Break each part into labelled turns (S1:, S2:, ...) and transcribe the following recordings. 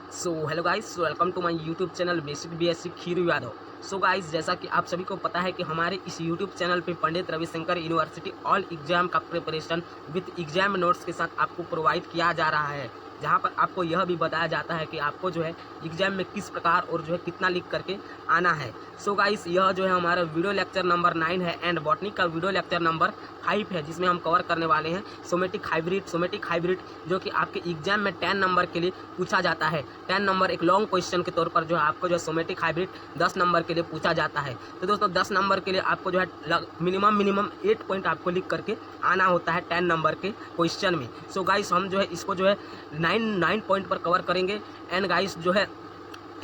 S1: So hello guys, welcome to my YouTube channel basic BSc Khiru Yadav. So guys, जैसा कि आप सभी को पता है कि हमारे इस यूट्यूब चैनल पे Pandit Ravishankar university all exam का प्रिपरेशन विद एग्जाम नोट्स के साथ आपको प्रोवाइड किया जा रहा है, जहां पर आपको यह भी बताया जाता है कि आपको जो है एग्जाम में किस प्रकार और जो है कितना लिख करके आना है। सो गाइस, यह जो है हमारा वीडियो लेक्चर नंबर 9 है एंड बॉटनी का वीडियो लेक्चर नंबर 5 है, जिसमें हम कवर करने वाले हैं सोमेटिक हाइब्रिड जो कि आपके एग्जाम में 10 नंबर के लिए पूछा जाता है। 10 नंबर एक लॉन्ग क्वेश्चन के तौर पर जो है आपको जो है सोमेटिक हाइब्रिड 10 नंबर के लिए पूछा जाता है। तो दोस्तों 10 नंबर के लिए आपको जो है मिनिमम 8 पॉइंट आपको लिख करके आना होता है 10 नंबर के क्वेश्चन में। सो गाइस, हम जो है इसको जो है 9 पॉइंट पर कवर करेंगे एंड गाइस जो है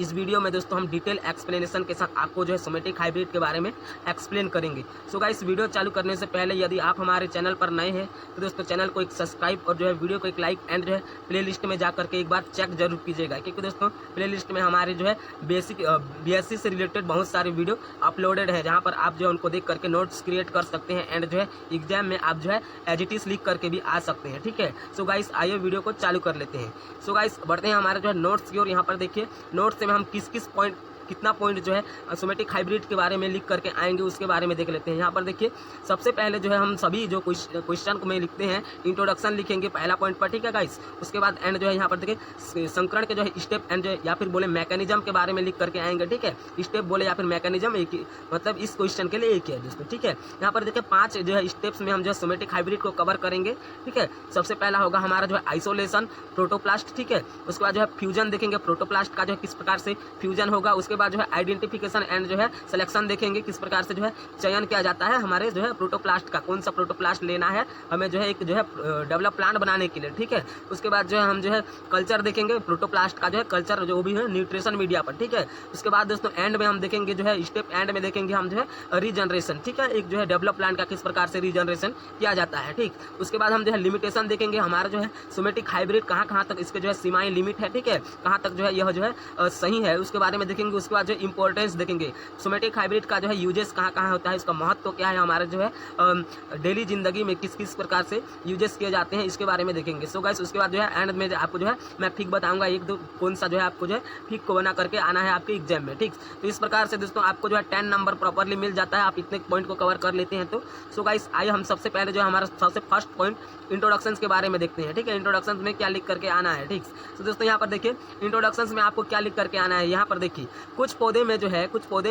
S1: इस वीडियो में दोस्तों हम डिटेल एक्सप्लेनेशन के साथ आपको जो है सोमेटिक हाइब्रिड के बारे में एक्सप्लेन करेंगे। सो गाइस, वीडियो चालू करने से पहले यदि आप हमारे चैनल पर नए हैं तो दोस्तों चैनल को एक सब्सक्राइब और जो है वीडियो को एक लाइक एंड जो है प्लेलिस्ट में जा करके एक बार चेक जरूर कीजिएगा, क्योंकि दोस्तों प्लेलिस्ट में हमारे जो है बेसिक बीएससी से रिलेटेड बहुत सारे वीडियो अपलोडेड है, जहाँ पर आप जो है उनको देख करके नोट्स क्रिएट कर सकते हैं एंड जो है एग्जाम में आप जो है एज इट इज लिख करके भी आ सकते हैं। ठीक है, सो गाइस आइए वीडियो को चालू कर लेते हैं। सो गाइस बढ़ते हैं हमारे जो है नोट्स की ओर। यहाँ पर देखिए नोट्स में हम किस किस पॉइंट कितना पॉइंट जो है सोमेटिक हाइब्रिड के बारे में लिख करके आएंगे, उसके बारे में देख लेते हैं। यहाँ पर देखिए सबसे पहले जो है हम सभी जो क्वेश्चन को में लिखते हैं इंट्रोडक्शन लिखेंगे पहला पॉइंट पर। ठीक है गाइस, उसके बाद एंड जो है यहाँ पर देखिए संकरण के जो है स्टेप एंड जो है या फिर बोले मैकेनिज्म के बारे में लिख करके आएंगे। ठीक है, स्टेप बोले या फिर मैकेनिज्म एक ही, मतलब इस क्वेश्चन के लिए एक ही है दोस्तों। ठीक है, यहाँ पर देखिए 5 जो है स्टेप्स में हम जो है सोमेटिक हाइब्रिड को कवर करेंगे। ठीक है, सबसे पहला होगा हमारा जो है आइसोलेशन प्रोटोप्लास्ट। ठीक है, उसके बाद जो है फ्यूजन देखेंगे, प्रोटोप्लास्ट का जो है किस प्रकार से फ्यूजन होगा। उसके बाद जो है आइडेंटिफिकेशन एंड जो है सिलेक्शन देखेंगे, किस प्रकार से जो है चयन किया जाता है हमारे जो है प्रोटोप्लास्ट का, कौन सा प्रोटोप्लास्ट लेना है हमें जो है एक जो है डेवलप प्लांट बनाने के लिए। ठीक है, उसके बाद जो है हम जो है कल्चर देखेंगे, प्रोटोप्लास्ट का जो है कल्चर जो भी है न्यूट्रिशन मीडिया पर। ठीक है, उसके बाद दोस्तों एंड में हम देखेंगे जो है स्टेप एंड में देखेंगे हम जो है रीजनरेशन। ठीक है, एक जो है डेवलप प्लांट का किस प्रकार से रीजनरेशन किया जाता है। ठीक, उसके बाद हम जो है लिमिटेशन देखेंगे, हमारा जो है सोमेटिक हाइब्रिड कहाँ तक इसके जो है सीमाएं लिमिट है। ठीक है, कहाँ तक जो है यह जो है सही है, उसके बारे में देखेंगे। उसके बाद जो इंपॉर्टेंस देखेंगे, सोमेटिक हाइब्रिड का जो है यूजेस कहाँ होता है, इसका महत्व क्या है हमारे जो है डेली जिंदगी में किस किस प्रकार से यूजेस किए जाते हैं, इसके बारे में देखेंगे। सो गाइस, उसके बाद जो है एंड में आपको जो है मैं फिक बताऊंगा एक दो कौन सा जो है आपको जो है फिक को बना करके आना है आपके एग्जाम में। ठीक, तो इस प्रकार से दोस्तों आपको जो है 10 नंबर प्रॉपरली मिल जाता है, आप इतने पॉइंट को कवर कर लेते हैं। तो सो गाइस आइए हम सबसे पहले जो है हमारा सबसे फर्स्ट पॉइंट इंट्रोडक्शंस के बारे में देखते हैं। ठीक है, इंट्रोडक्शंस में क्या लिख करके आना है। ठीक, तो दोस्तों यहाँ पर देखिए इंट्रोडक्शंस में आपको क्या लिख करके आना है। यहाँ पर देखिए कुछ पौधे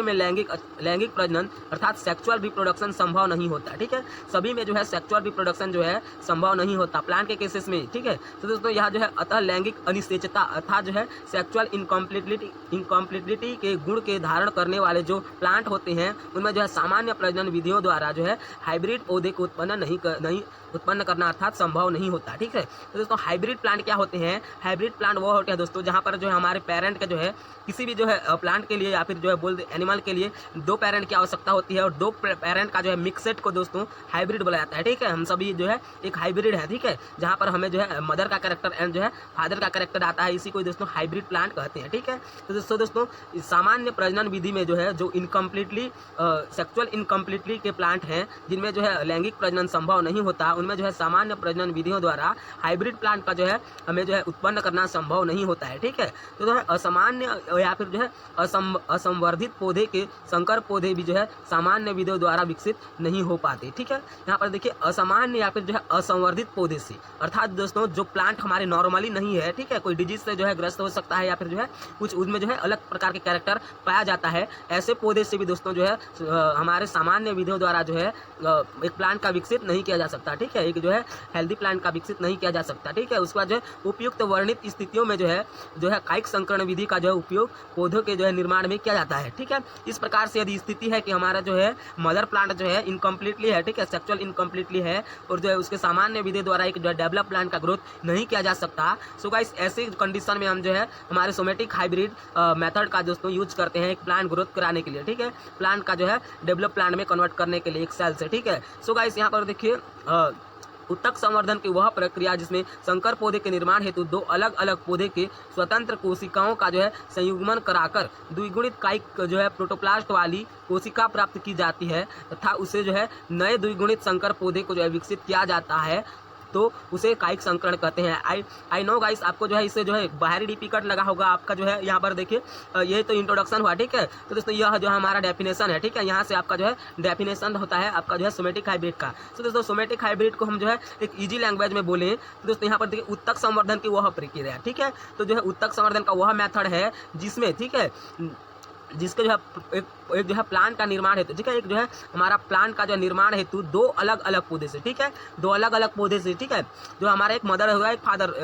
S1: में लैंगिक प्रजनन अर्थात सेक्सुअल रिप्रोडक्शन संभव नहीं होता। ठीक है, सभी में जो है सेक्सुअल रिप्रोडक्शन जो है संभव नहीं होता प्लांट के केसेस में। ठीक है, तो दोस्तों यहाँ जो है अतः लैंगिक अनिश्चितता अर्थात जो है सेक्सुअल इनकम्प्लीटिलिटी के गुण के धारण करने वाले जो प्लांट होते हैं उनमें जो है सामान्य प्रजनन विधियों द्वारा जो है हाइब्रिड पौधे को उत्पन्न करना अर्थात संभव नहीं होता। ठीक है, तो दोस्तों हाइब्रिड प्लांट क्या होते हैं? हाइब्रिड प्लांट वो होते हैं दोस्तों जहाँ पर जो है हमारे पेरेंट के जो है किसी भी जो है प्लांट के लिए या फिर जो है बोल एनिमल के लिए 2 पेरेंट की आवश्यकता होती है और 2 पेरेंट का जो है मिक्सेट को दोस्तों हाइब्रिड बोला जाता है। ठीक है, हम सभी जो है एक हाइब्रिड है। ठीक है, जहाँ पर हमें जो है मदर का कैरेक्टर एंड जो है फादर का कैरेक्टर आता है, इसी को दोस्तों हाइब्रिड प्लांट कहते हैं। ठीक है, तो दोस्तों सामान्य प्रजनन विधि में जो है जो इनकम्प्लीटली सेक्सुअल इनकम्प्लीटली के प्लांट हैं जिनमें जो है लैंगिक प्रजनन संभव नहीं होता, उनमें जो है सामान्य प्रजनन विधियों द्वारा हाइब्रिड प्लांट का जो है हमें जो है उत्पन्न करना संभव नहीं होता है। ठीक है, तो जो है असामान्य या फिर जो है असंवर्धित पौधे के संकर पौधे भी जो है सामान्य विधियों द्वारा विकसित नहीं हो पाते। ठीक है, यहाँ पर देखिए असामान्य या फिर जो है असंवर्धित पौधे से अर्थात दोस्तों जो प्लांट हमारे नॉर्मली नहीं है, ठीक है, कोई डिजीज से जो है ग्रस्त हो सकता है या फिर जो है कुछ उसमें जो है अलग प्रकार के कैरेक्टर पाया जाता है, ऐसे पौधे से भी दोस्तों जो है हमारे सामान्य विधियों द्वारा जो है एक प्लांट का विकसित नहीं किया जा सकता। ठीक है, एक जो है हेल्दी प्लांट का विकसित नहीं किया जा सकता। ठीक है, उसके बाद जो है उपयुक्त वर्णित स्थितियों में जो है कायिक संकरण विधि का जो है उपयोग पौधों के जो है निर्माण में किया जाता है। ठीक है, इस प्रकार से यदि स्थिति है कि हमारा जो है मदर प्लांट जो है इनकम्प्लीटली है, ठीक है, सेक्सुअल इनकम्प्लीटली है और जो है उसके सामान्य विधि द्वारा एक जो है डेवलप प्लांट का ग्रोथ नहीं किया जा सकता। सो गाइस ऐसे कंडीशन में हम जो है हमारे सोमेटिक हाइब्रिड मेथड का दोस्तों यूज करते हैं एक प्लांट ग्रोथ कराने के लिए। ठीक है, प्लांट का जो है डेवलप प्लांट में कन्वर्ट करने के लिए एक सेल से। ठीक है, सो गाइस यहाँ पर देखिए उत्तक संवर्धन की वह प्रक्रिया जिसमें संकर पौधे के निर्माण हेतु 2 अलग अलग पौधे के स्वतंत्र कोशिकाओं का जो है संयुग्मन कराकर द्विगुणित कायिक जो है प्रोटोप्लास्ट वाली कोशिका प्राप्त की जाती है तथा उसे जो है नए द्विगुणित संकर पौधे को जो है विकसित किया जाता है तो उसे कायिक संकरण कहते हैं। आई नो गाइस, आपको जो है इससे जो है बाहरी डीपी कट लगा होगा आपका जो है यहाँ पर देखिए, ये तो इंट्रोडक्शन हुआ, ठीक है। तो दोस्तों यह जो हमारा डेफिनेशन है, ठीक है, यहाँ से आपका जो है डेफिनेशन होता है आपका जो है सोमेटिक हाइब्रिड का। तो दोस्तों सोमेटिक हाइब्रिड को हम जो है एक इजी लैंग्वेज में बोले तो दोस्तों यहाँ पर देखिए उत्तक संवर्धन की वह प्रक्रिया, ठीक है। तो जो है उत्तक संवर्धन का वह मेथड है जिसमें, ठीक है, जिसके जो है एक जो है प्लांट का निर्माण हेतु, ठीक है, एक जो है हमारा प्लांट का जो निर्माण हेतु दो अलग अलग पौधे से, ठीक है, दो अलग अलग पौधे से, ठीक है, जो हमारा एक मदर होगा एक फादर,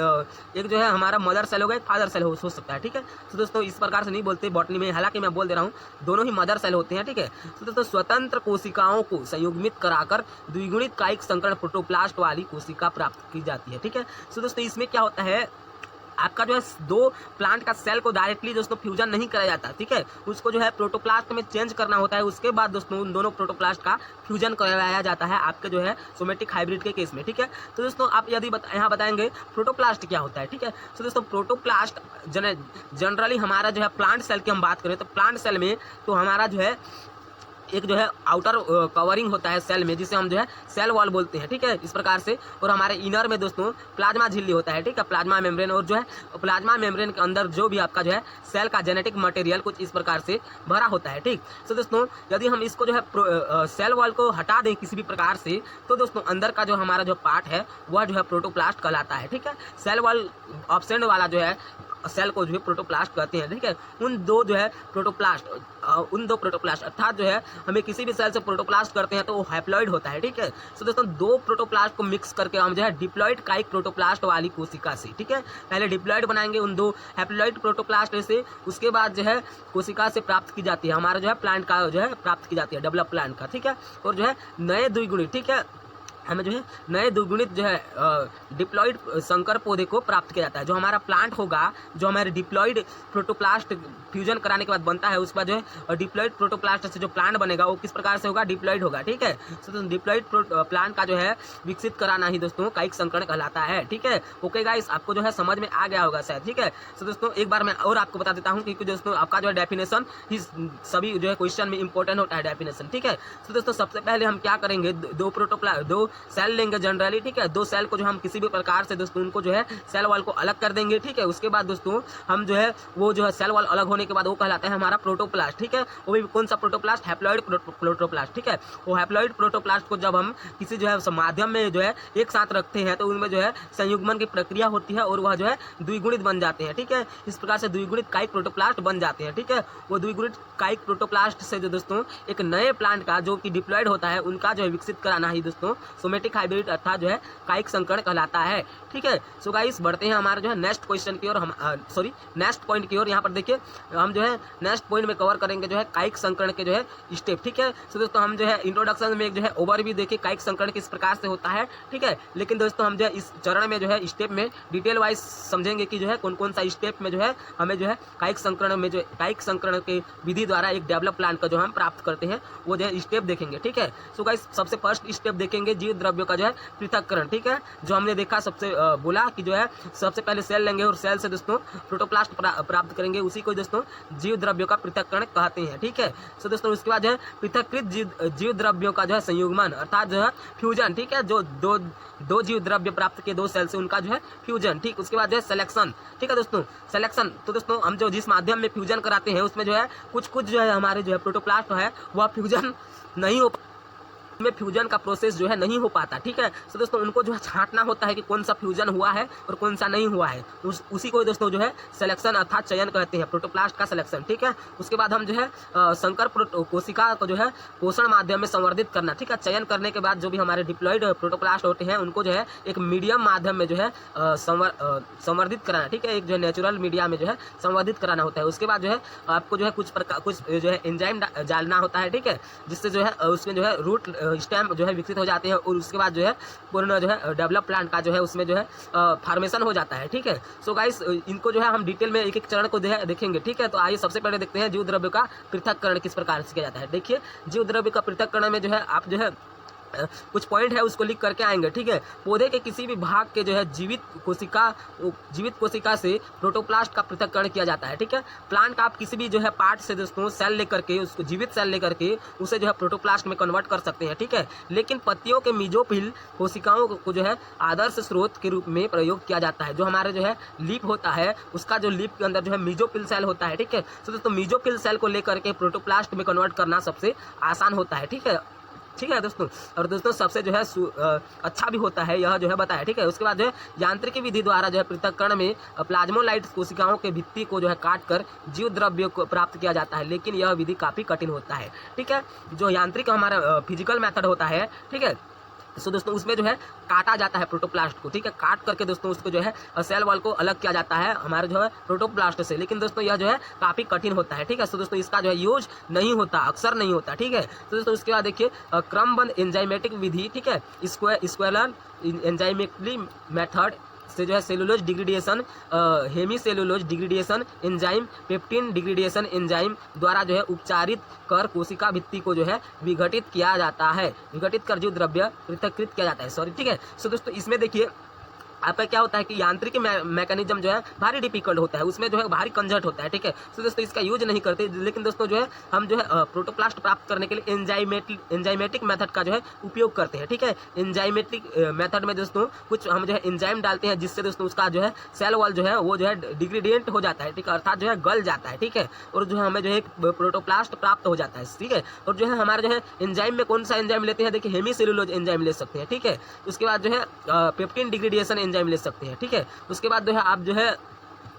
S1: एक जो है हमारा मदर सेल होगा एक फादर सेल हो सकता है, ठीक है। तो दोस्तों इस प्रकार से नहीं बोलते बॉटनी में, हालांकि मैं बोल दे रहा हूँ दोनों ही मदर सेल होते हैं, ठीक है। तो दोस्तों स्वतंत्र कोशिकाओं को संयुग्मित कराकर द्विगुणित कायिक संकरण प्रोटोप्लास्ट वाली कोशिका प्राप्त की जाती है, ठीक है। तो दोस्तों इसमें क्या होता है, आपका जो है दो प्लांट का सेल को डायरेक्टली दोस्तों फ्यूजन नहीं कराया जाता, ठीक है, उसको जो है प्रोटोप्लास्ट में चेंज करना होता है। उसके बाद दोस्तों उन दोनों प्रोटोप्लास्ट का फ्यूजन करवाया जाता है आपके जो है सोमेटिक हाइब्रिड के केस में, ठीक है। तो दोस्तों आप यदि यहाँ बताएंगे प्रोटोप्लास्ट क्या होता है, ठीक है। तो दोस्तों प्रोटोप्लास्ट जनरली हमारा जो है प्लांट सेल की हम बात करें तो प्लांट सेल में तो हमारा जो है एक जो है आउटर कवरिंग होता है सेल में, जिसे हम जो है सेल वॉल बोलते हैं, ठीक है, इस प्रकार से। और हमारे इनर में दोस्तों प्लाज्मा झिल्ली होता है, ठीक है, प्लाज्मा मेम्ब्रेन। और जो है प्लाज्मा मेम्ब्रेन के अंदर जो भी आपका जो है सेल का जेनेटिक मटेरियल कुछ इस प्रकार से भरा होता है, ठीक। तो दोस्तों यदि हम इसको जो है सेल वॉल को हटा दें किसी भी प्रकार से तो दोस्तों अंदर का जो हमारा जो पार्ट है वह जो है प्रोटोप्लास्ट कहलाता है, ठीक है। सेल वॉल ऑब्सेंट वाला जो है सेल को जो है प्रोटोप्लास्ट कहते हैं, ठीक है। उन दो प्रोटोप्लास्ट अर्थात जो है हमें किसी भी सेल से प्रोटोप्लास्ट करते हैं तो वो हैप्लॉइड होता है, ठीक है। तो दोस्तों दो प्रोटोप्लास्ट को मिक्स करके हम जो है डिप्लॉइड कायिक प्रोटोप्लास्ट वाली कोशिका से, ठीक है, पहले डिप्लॉइड बनाएंगे उन दो हैप्लॉइड प्रोटोप्लास्ट से, उसके बाद जो है कोशिका से प्राप्त की जाती है हमारा जो है प्लांट का जो है प्राप्त की जाती है डेवलप प्लांट का, ठीक है। और जो है नए द्विगुणित, ठीक है, हमें जो है नए द्विगुणित जो है डिप्लॉइड संकर पौधे को प्राप्त किया जाता है। जो हमारा प्लांट होगा, जो हमारे डिप्लॉइड प्रोटोप्लास्ट फ्यूजन कराने के बाद बनता है, उसका जो है डिप्लॉइड प्रोटोप्लास्ट से जो प्लांट बनेगा वो किस प्रकार से होगा, डिप्लॉइड होगा, ठीक है। तो डिप्लॉइड प्लांट का जो है विकसित कराना ही दोस्तों कायिक संकरण कहलाता है, ठीक है। ओके गाइस, आपको जो है समझ में आ गया होगा शायद, ठीक है। तो दोस्तों एक बार मैं और आपको बता देता हूँ क्योंकि दोस्तों आपका जो है डेफिनेशन ही सभी जो है क्वेश्चन में इंपॉर्टेंट होता है डेफिनेशन, ठीक है। तो दोस्तों सबसे पहले हम क्या करेंगे, दो सेल लेंगे जनरली, ठीक है, दो सेल को जो हम किसी भी प्रकार से दोस्तों उनको जो है सेल वॉल को अलग कर देंगे, ठीक है। उसके बाद दोस्तों हम जो है वो जो है सेल वॉल अलग होने के बाद वो कहलाता है हमारा प्रोटोप्लास्ट, ठीक है। वो भी कौन सा प्रोटोप्लास्ट, हैप्लॉइड प्रोटोप्लास्ट, ठीक है। वो हैप्लॉइड प्रोटोप्लास्ट को जब हम किसी जो है माध्यम में जो है एक साथ रखते हैं तो उनमें जो है संयुग्मन की प्रक्रिया होती है और वह जो है द्विगुणित बन जाते हैं, ठीक है। इस प्रकार से द्विगुणित कायिक प्रोटोप्लास्ट बन जाते हैं, ठीक है। वो द्विगुणित कायिक प्रोटोप्लास्ट से जो दोस्तों एक नए प्लांट का जो कि डिप्लॉइड होता है उनका जो है विकसित कराना ही दोस्तों सोमेटिक हाइब्रिड अर्थात जो है कायिक संकरण कहलाता है, ठीक है। सो गाइस बढ़ते हैं हमारे जो है नेक्स्ट क्वेश्चन की ओर, हम नेक्स्ट पॉइंट की ओर। यहाँ पर देखिए हम जो है नेक्स्ट पॉइंट में कवर करेंगे जो है कायिक संकरण के जो है स्टेप, ठीक है। सो दोस्तों हम जो है इंट्रोडक्शन में एक जो है ओवरव्यू देखिए कायिक संकरण किस प्रकार से होता है, ठीक है। लेकिन दोस्तों हम जो है इस चरण में जो है स्टेप में डिटेल वाइज समझेंगे कि जो है कौन कौन सा स्टेप में जो है हमें जो है कायिक संकरण में जो कायिक संकरण के विधि द्वारा एक डेवलप प्लांट का जो हम प्राप्त करते हैं वो जो है स्टेप देखेंगे, ठीक है। सो गाइस सबसे फर्स्ट स्टेप देखेंगे जीव द्रव्यों का जो है पृथक्करण, ठीक है। जो हमने देखा सबसे बोला कि जो है सबसे पहले सेल लेंगे और सेल से दोस्तों प्रोटोप्लास्ट प्राप्त करेंगे, उसी को दोस्तों जीव द्रव्यों का पृथक्करण कहते हैं, ठीक है। सो दोस्तों उसके बाद जो है पृथक्कृत जीव द्रव्यों का जो है संयुग्मन अर्थात जो है फ्यूजन, ठीक है। जो दो जीव द्रव्य प्राप्त किए दो सेल से उनका जो है फ्यूजन, ठीक। उसके बाद जो है सिलेक्शन, ठीक है दोस्तों, सिलेक्शन। तो दोस्तों हम जो जिस माध्यम में फ्यूजन कराते हैं उसमें जो है कुछ जो है हमारे जो है प्रोटोप्लास्ट है वह फ्यूजन नहीं हो में फ्यूजन का प्रोसेस जो है नहीं हो पाता, ठीक है। तो दोस्तों उनको जो है छांटना होता है कि कौन सा फ्यूजन हुआ है और कौन सा नहीं हुआ है, उसी को दोस्तों जो है सिलेक्शन अर्थात चयन कहते हैं, प्रोटोप्लास्ट का सिलेक्शन, ठीक है। उसके बाद हम जो है संकर कोशिका को जो है पोषण माध्यम में संवर्धित करना, ठीक है। चयन करने के बाद जो भी हमारे डिप्लॉइड प्रोटोप्लास्ट होते हैं उनको जो है एक मीडियम माध्यम में जो है संवर्धित कराना, ठीक है। एक जो है नेचुरल मीडिया में जो है संवर्धित कराना होता है। उसके बाद जो है आपको जो है कुछ जो है एंजाइम डालना होता है, ठीक है, जिससे जो है उसमें जो है रूट स्टेम जो है विकसित हो जाते हैं और उसके बाद जो है पूर्ण जो है डेवलप प्लांट का जो है उसमें जो है फॉर्मेशन हो जाता है, ठीक है। सो गाइस इनको जो है हम डिटेल में एक एक चरण को देखेंगे, ठीक है। तो आइए सबसे पहले देखते हैं जीव द्रव्य का पृथक्करण किस प्रकार से किया जाता है। देखिए जीव द्रव्य का पृथक्करण में जो है आप जो है कुछ पॉइंट है उसको लिख करके आएंगे, ठीक है। पौधे के किसी भी भाग के जो है जीवित कोशिका से प्रोटोप्लास्ट का पृथक्करण किया जाता है, ठीक है। प्लांट का आप किसी भी जो है पार्ट से दोस्तों सेल लेकर के उसको जीवित सेल लेकर के उसे जो है प्रोटोप्लास्ट में कन्वर्ट कर सकते हैं, ठीक है। लेकिन पत्तियों के मीजोफिल कोशिकाओं को जो है आदर्श स्रोत के रूप में प्रयोग किया जाता है। जो हमारे जो है लीफ होता है उसका जो लीफ के अंदर जो है मीजोफिल सेल होता है, ठीक है। तो दोस्तों मीजोफिल सेल को लेकर के प्रोटोप्लास्ट में कन्वर्ट करना सबसे आसान होता है, ठीक है, ठीक है दोस्तों। और दोस्तों सबसे जो है अच्छा भी होता है, यह जो है बताया, ठीक है। उसके बाद जो है यांत्रिकी विधि द्वारा जो है पृथक्करण में प्लाज्मोलाइट्स कोशिकाओं के भित्ति को जो है काट कर जीव द्रव्य को प्राप्त किया जाता है, लेकिन यह विधि काफ़ी कठिन होता है, ठीक है। जो यांत्रिक हमारा फिजिकल मेथड होता है, ठीक है, सो दोस्तों उसमें जो है काटा जाता है प्रोटोप्लास्ट को, ठीक है। काट करके दोस्तों उसको जो है सेल वॉल को अलग किया जाता है हमारे जो है प्रोटोप्लास्ट से, लेकिन दोस्तों यह जो है काफ़ी कठिन होता है, ठीक है। सो दोस्तों इसका जो है यूज नहीं होता, अक्सर नहीं होता, ठीक है। तो दोस्तों उसके बाद देखिए क्रमबद्ध एंजाइमेटिक विधि, ठीक है, स्क्वेलर एंजाइमेटिक मेथड से जो है cellulose degradation, hemicellulose degradation enzyme, pectin degradation enzyme द्वारा जो है उपचारित कर कोशिका भित्ति को जो है विघटित किया जाता है, विघटित कर जीव द्रव्य पृथक्कृत किया जाता है, सॉरी, ठीक है। सो दोस्तों इसमें देखिए आपका क्या होता है कि यांत्रिक मैकेनिज्म जो है भारी डिफिकल्ट होता है, उसमें जो है भारी कंजर्ट होता है, ठीक है। तो दोस्तों इसका यूज नहीं करते, लेकिन दोस्तों जो है हम जो है प्रोटोप्लास्ट प्राप्त करने के लिए एंजाइमेटिक मेथड का जो है उपयोग करते हैं, ठीक है। एंजाइमेटिक मेथड में दोस्तों कुछ हम जो है एंजाइम डालते हैं जिससे दोस्तों उसका जो है सेल वॉल जो है वो जो है डिग्रेडेंट हो जाता है, ठीक है, अर्थात जो है गल जाता है, ठीक है, और जो है हमें जो है प्रोटोप्लास्ट प्राप्त हो जाता है, ठीक है। और जो है हमारे जो है एंजाइम में कौन सा एंजाइम लेते हैं, देखिए हेमी सेलुलोज एंजाइम ले सकते हैं, ठीक है। उसके बाद जो है पेप्टिन डिग्रेडेशन एंजाइम ले सकते हैं, ठीक है। उसके बाद जो है आप जो है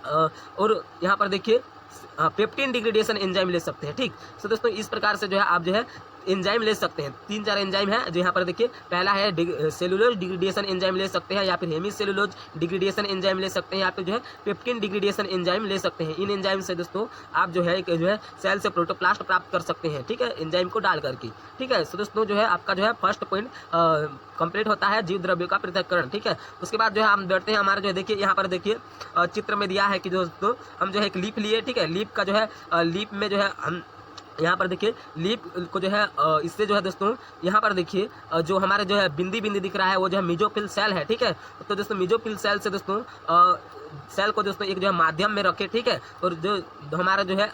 S1: और यहाँ पर देखिए पेप्टिन डिग्रेडेशन एंजाइम ले सकते हैं, ठीक। तो दोस्तों इस प्रकार से जो है आप जो है एंजाइम ले सकते हैं, 3-4 एंजाइम है जो यहाँ पर देखिए, पहला है सेलुलोज डिग्रेडेशन एंजाइम ले सकते हैं, या फिर हेमी सेलुलोज डिग्रेडेशन एंजाइम ले सकते हैं, या फिर जो है पेप्टिन डिग्रेडेशन एंजाइम ले सकते हैं। इन एंजाइम से दोस्तों आप जो है सेल से प्रोटोप्लास्ट प्राप्त कर सकते हैं, ठीक है, एंजाइम को डाल करके, ठीक है। सो दोस्तों जो है आपका जो है फर्स्ट पॉइंट कंप्लीट होता है जीव द्रव्यों का पृथक्करण, ठीक है। उसके बाद जो है हम बढ़ते हैं, हमारे जो है देखिए यहाँ पर देखिए चित्र में दिया है कि दोस्तों हम जो है एक लीफ लिए, ठीक है। लीफ का जो है लीफ में जो है हम यहाँ पर देखिए लीफ को जो है इससे जो है दोस्तों यहाँ पर देखिए जो हमारे जो है बिंदी दिख रहा है वो जो है मीजोफिल सेल है, ठीक है। तो दोस्तों मीजोफिल सेल से दोस्तों सेल को दोस्तों एक जो है माध्यम में रखे, ठीक है, और जो हमारा जो है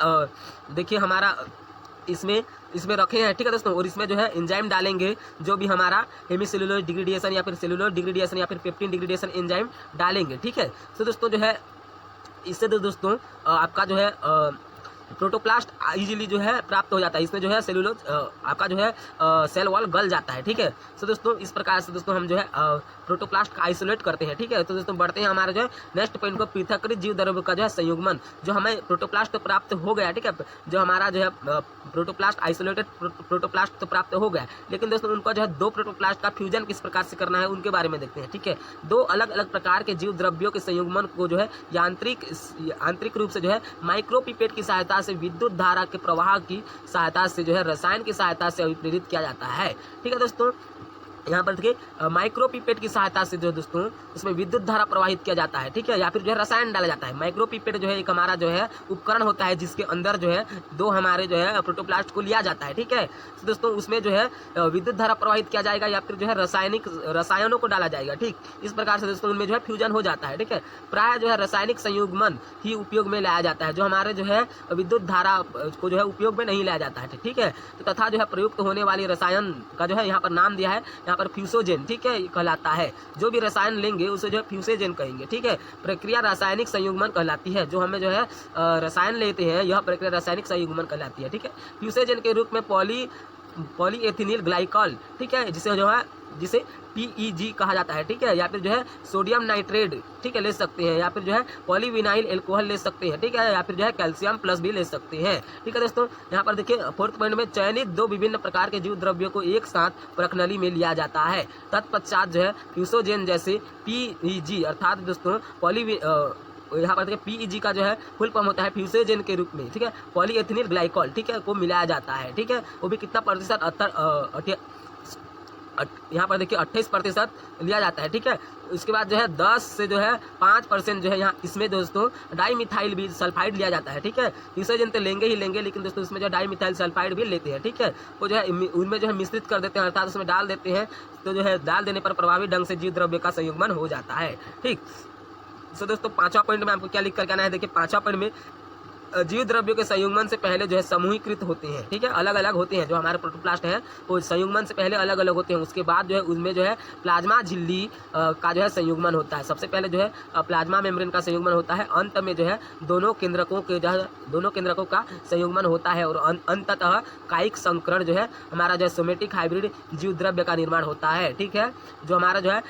S1: देखिए हमारा इसमें रखे हैं, ठीक है दोस्तों, और इसमें जो है एंजाइम डालेंगे, जो भी हमारा हेमीसेलुलोज डिग्रेडेशन या फिर सेलुलोज डिग्रेडेशन या फिर पेप्टिन डिग्रेडेशन एंजाइम डालेंगे, ठीक है। तो दोस्तों जो है इससे दोस्तों आपका जो है प्रोटोप्लास्ट इजीली जो है प्राप्त हो जाता है, इसमें जो है सेलुलोज आपका जो है सेल वॉल गल जाता है, ठीक है। तो दोस्तों इस प्रकार से दोस्तों हम जो है प्रोटोप्लास्ट का आइसोलेट करते हैं, ठीक है। तो दोस्तों बढ़ते हैं हमारे जो है नेक्स्ट पॉइंट को, पृथक्कृत जीव द्रव्य का जो है संयुग्मन। जो हमें प्रोटोप्लास्ट तो प्राप्त हो गया, ठीक है, जो हमारा जो है प्रोटोप्लास्ट आइसोलेटेड प्रोटोप्लास्ट तो प्राप्त हो गया, लेकिन दोस्तों उनका जो है दो प्रोटोप्लास्ट का फ्यूजन किस प्रकार से करना है उनके बारे में देखते हैं, ठीक है। दो अलग अलग प्रकार के जीव द्रव्यों के संयुग्मन को जो है आंतरिक रूप से जो है माइक्रोपिपेट की सहायता से विद्युत धारा के प्रवाह की सहायता से जो है रसायन की सहायता से अभिप्रेरित किया जाता है, ठीक है दोस्तों। यहाँ पर देखिए माइक्रोपिपेट की सहायता से जो दोस्तों उसमें विद्युत धारा प्रवाहित किया जाता है, ठीक है, या फिर जो है रसायन डाला जाता है। माइक्रोपिपेट जो है एक हमारा जो है उपकरण होता है जिसके अंदर जो है दो हमारे जो है प्रोटोप्लास्ट को लिया जाता है, ठीक है। तो दोस्तों उसमें जो है विद्युत धारा प्रवाहित किया जाएगा या फिर जो है रसायनों को डाला जाएगा, ठीक। इस प्रकार से दोस्तों उनमें जो है फ्यूजन हो जाता है, ठीक है। प्राय जो है रासायनिक संयुग्मन ही उपयोग में लाया जाता है, जो हमारे जो है विद्युत धारा को जो है उपयोग में नहीं लाया जाता है, ठीक है। तो तथा जो है प्रयुक्त होने वाली रसायन का जो है यहाँ पर नाम दिया है, पर फ्यूसोजेन, ठीक है, कहलाता है। जो भी रसायन लेंगे उसे जो है फ्यूसोजेन कहेंगे, ठीक है। प्रक्रिया रासायनिक संयुग्मन कहलाती है। जो हमें जो है रसायन लेते हैं यह प्रक्रिया रासायनिक संयुग्मन कहलाती है, ठीक है। फ्यूसोजेन के रूप में पॉलीएथिलीन ग्लाइकॉल, ठीक है, जिसे PEG कहा जाता है, ठीक है, या फिर जो है सोडियम नाइट्रेट, ठीक है, ले सकते हैं, या फिर जो है पॉलीविनाइल एल्कोहल ले सकते हैं, ठीक है, या फिर जो है कैल्शियम प्लस भी ले सकते हैं, ठीक है दोस्तों। यहाँ पर देखिए फोर्थ पॉइंट में चयनित दो विभिन्न प्रकार के जीव द्रव्यों को एक साथ प्रखनली में लिया जाता है। तत्पश्चात जो है फ्यूसोजेन जैसे PEG अर्थात दोस्तों यहाँ पर देखिए PEG का जो है फुल फॉर्म होता है फ्यूसोजेन के रूप में, ठीक है, पॉलीएथिलीन ग्लाइकॉल, ठीक है, को मिलाया जाता है, ठीक है। वो भी कितना प्रतिशत यहाँ पर देखिए 28% लिया जाता है, ठीक है। उसके बाद जो है 10 से जो है 5% जो है यहाँ इसमें दोस्तों डाईमिथाइल भी सल्फाइड लिया जाता है, ठीक है। ईस्ट्रोजन तो लेंगे ही लेंगे, लेकिन दोस्तों इसमें जो डाईमिथाइल सल्फाइड भी लेते हैं, ठीक है। वो जो है उनमें जो है मिश्रित कर देते हैं, अर्थात उसमें डाल देते हैं, तो जो है डाल देने पर प्रभावी ढंग से जीव द्रव्य का संयुग्मन हो जाता है, ठीक। सो दोस्तों 5वां पॉइंट में आपको क्या लिख करके आना है, देखिए 5वां पॉइंट में जीव द्रव्यों के संयुग्मन से पहले जो है समूहीकृत होते हैं, ठीक है, अलग अलग होते हैं। जो हमारे प्रोटोप्लास्ट हैं वो संयुग्मन से पहले अलग अलग होते हैं, उसके बाद जो है उनमें जो है प्लाज्मा झिल्ली का जो है संयुग्मन होता है। सबसे पहले जो है प्लाज्मा मेम्ब्रेन का संयुग्मन होता है, अंत में जो है दोनों केंद्रकों का संयुग्मन होता है, और अंततः कायिक संकरण जो है हमारा जो है सोमेटिक हाइब्रिड जीव द्रव्य का निर्माण होता है, ठीक है। जो हमारा जो है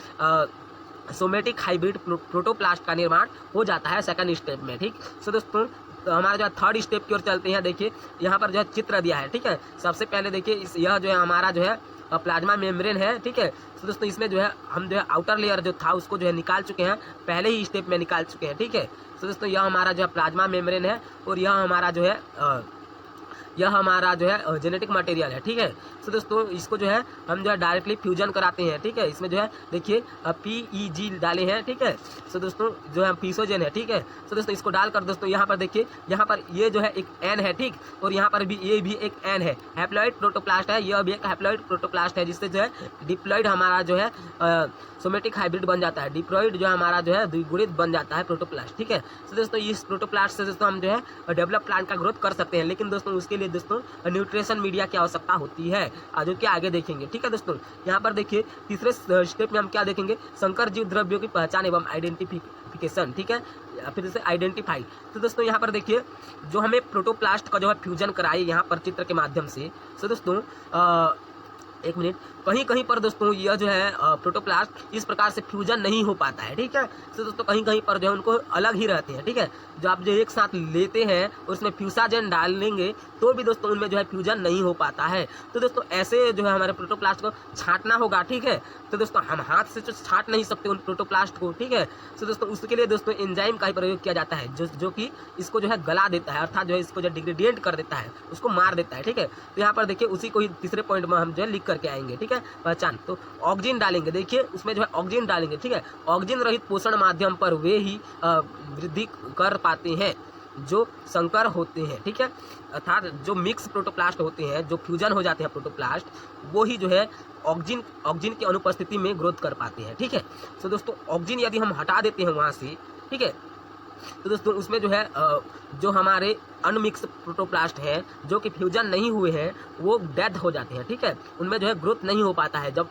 S1: सोमेटिक हाइब्रिड प्रोटोप्लास्ट का निर्माण हो जाता है सेकंड स्टेप में, ठीक। सो दोस्तों तो हमारा जो है थर्ड स्टेप की ओर चलते हैं। देखिए यहाँ पर जो है चित्र दिया है, ठीक है। सबसे पहले देखिए यह जो है हमारा जो है प्लाज्मा मेम्ब्रेन है, ठीक है। तो दोस्तों इसमें जो है हम जो है आउटर लेयर जो था उसको जो है निकाल चुके हैं, पहले ही स्टेप में निकाल चुके हैं, ठीक है। तो दोस्तों यह हमारा जो है प्लाज्मा मेम्ब्रेन है, और यह हमारा जो है जेनेटिक मटेरियल है, ठीक है। तो दोस्तों इसको जो है हम जो है डायरेक्टली फ्यूजन कराते हैं, ठीक है। इसमें जो है देखिए PEG डाले हैं, ठीक है। तो दोस्तों जो है पीसोजेन है, ठीक है। तो दोस्तों इसको डालकर दोस्तों यहाँ पर देखिए, यहाँ पर ये जो है एक N है, ठीक, और यहाँ पर भी ये भी एक N है, हैप्लॉइड प्रोटोप्लास्ट है, यह भी एक हैप्लॉइड प्रोटोप्लास्ट है, जिससे जो है डिप्लॉइड हमारा जो है सोमेटिक हाइब्रिड बन जाता है, डिप्लॉइड जो है हमारा जो है द्विगुणित बन जाता है प्रोटोप्लास्ट, ठीक है। तो दोस्तों इस प्रोटोप्लास्ट से दोस्तों हम जो है डेवलप प्लांट का ग्रोथ कर सकते हैं, लेकिन दोस्तों उसके लिए दोस्तों न्यूट्रिशन मीडिया की आवश्यकता होती है, जो कि आगे देखेंगे, ठीक है। दोस्तों यहाँ पर देखिए तीसरे स्टेप में हम क्या देखेंगे, संकर जीव द्रव्यों की पहचान एवं आइडेंटिफिकेशन, ठीक है, फिर से आइडेंटिफाई। तो दोस्तों यहाँ पर देखिए जो हमें प्रोटोप्लास्ट का जो है फ्यूजन कराए यहाँ पर चित्र के माध्यम से। तो दोस्तों एक मिनट, कहीं कहीं पर दोस्तों यह जो है प्रोटोप्लास्ट इस प्रकार से फ्यूजन नहीं हो पाता है, ठीक है। तो दोस्तों कहीं कहीं पर जो है उनको अलग ही रहते हैं, ठीक है। जो आप जो एक साथ लेते हैं उसमें फ्यूसाजेन डालेंगे तो भी दोस्तों उनमें जो है फ्यूजन नहीं हो पाता है। तो दोस्तों ऐसे जो है हमारे प्रोटोप्लास्ट को छांटना होगा, ठीक है। तो दोस्तों हम हाथ से तो छांट नहीं सकते उन प्रोटोप्लास्ट को, ठीक है। तो दोस्तों उसके लिए दोस्तों एंजाइम का ही प्रयोग किया जाता है, जो कि इसको जो है गला देता है, अर्थात जो है इसको जो डिग्रेडिएंट कर देता है, उसको मार देता है, ठीक है। तो यहाँ पर देखिए उसी को ही तीसरे पॉइंट में हम जो है लिख करके आएंगे, ठीक है, पहचान। तो ऑक्सीजन डालेंगे, देखिए उसमें जो है ऑक्सीजन डालेंगे, ठीक है। ऑक्सीजन रहित पोषण माध्यम पर वे ही वृद्धि कर पाते हैं जो संकर होते हैं, ठीक है। अर्थात जो मिक्स प्रोटोप्लास्ट होते हैं, जो फ्यूजन हो जाते हैं प्रोटोप्लास्ट, वो ही जो है ऑक्सीजन की अनुपस्थिति में ग्रोथ कर पाते हैं, ठीक है। तो दोस्तों ऑक्सीजन यदि हम हटा देते हैं वहाँ से, ठीक है, तो दोस्तों उसमें जो है जो हमारे अनमिक्स प्रोटोप्लास्ट हैं जो कि फ्यूजन नहीं हुए हैं वो डेड हो जाते हैं, ठीक है। उनमें जो है ग्रोथ नहीं हो पाता है जब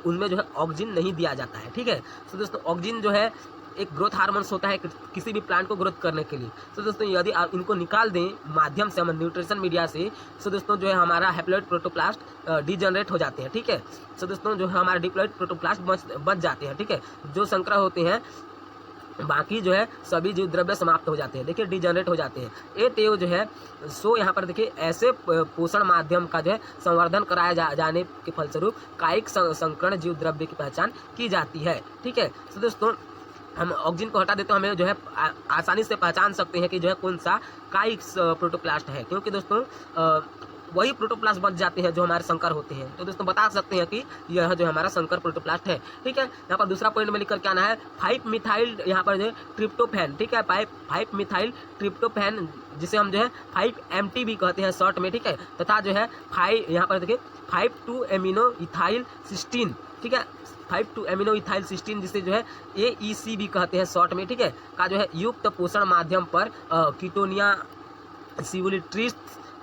S1: उनमें जो है ऑक्सीजन नहीं दिया जाता है, ठीक है। तो दोस्तों ऑक्सीजन जो है एक ग्रोथ हार्मोन्स होता है किसी भी प्लांट को ग्रोथ करने के लिए। तो दोस्तों यदि आप इनको निकाल दें माध्यम से हम न्यूट्रिशन मीडिया से, तो दोस्तों जो है हमारा हैप्लॉइड प्रोटोप्लास्ट डीजनरेट हो जाते हैं, ठीक है। तो दोस्तों जो है हमारे डिप्लॉइड प्रोटोप्लास्ट बच जाते हैं, ठीक है। जो संकर होते हैं बाकी जो है सभी जीव द्रव्य समाप्त हो जाते हैं, देखिए डिजनरेट हो जाते हैं। एतेव जो है सो यहाँ पर देखिए ऐसे पोषण माध्यम का जो है संवर्धन कराया जाने के फलस्वरूप कायिक संकरण जीव द्रव्य की पहचान की जाती है, ठीक है। तो दोस्तों हम ऑक्सीजन को हटा देते हैं, हमें जो है आसानी से पहचान सकते हैं कि जो है कौन सा कायिक प्रोटोप्लास्ट है, क्योंकि दोस्तों वही प्रोटोप्लास्ट बच जाते हैं जो हमारे संकर होते हैं। तो दोस्तों बता सकते हैं कि यह जो हमारा संकर प्रोटोप्लास्ट है, ठीक है। यहाँ पर दूसरा पॉइंट में लिख कर क्या आना है, 5 मिथाइल यहाँ पर जो है ट्रिप्टोफैन, ठीक है, 5 मिथाइल ट्रिप्टोफैन, जिसे हम जो है 5MT भी कहते हैं शॉर्ट में, ठीक है। तथा जो है 5 यहाँ पर देखिए 5 एमिनो इथाइल सिस्टीन, ठीक है, 5 एमिनो इथाइल सिस्टीन, जिसे जो है AEC भी कहते हैं शॉर्ट में, ठीक है, का जो है युक्त पोषण माध्यम पर कीटोनिया सिवुलिट्रिस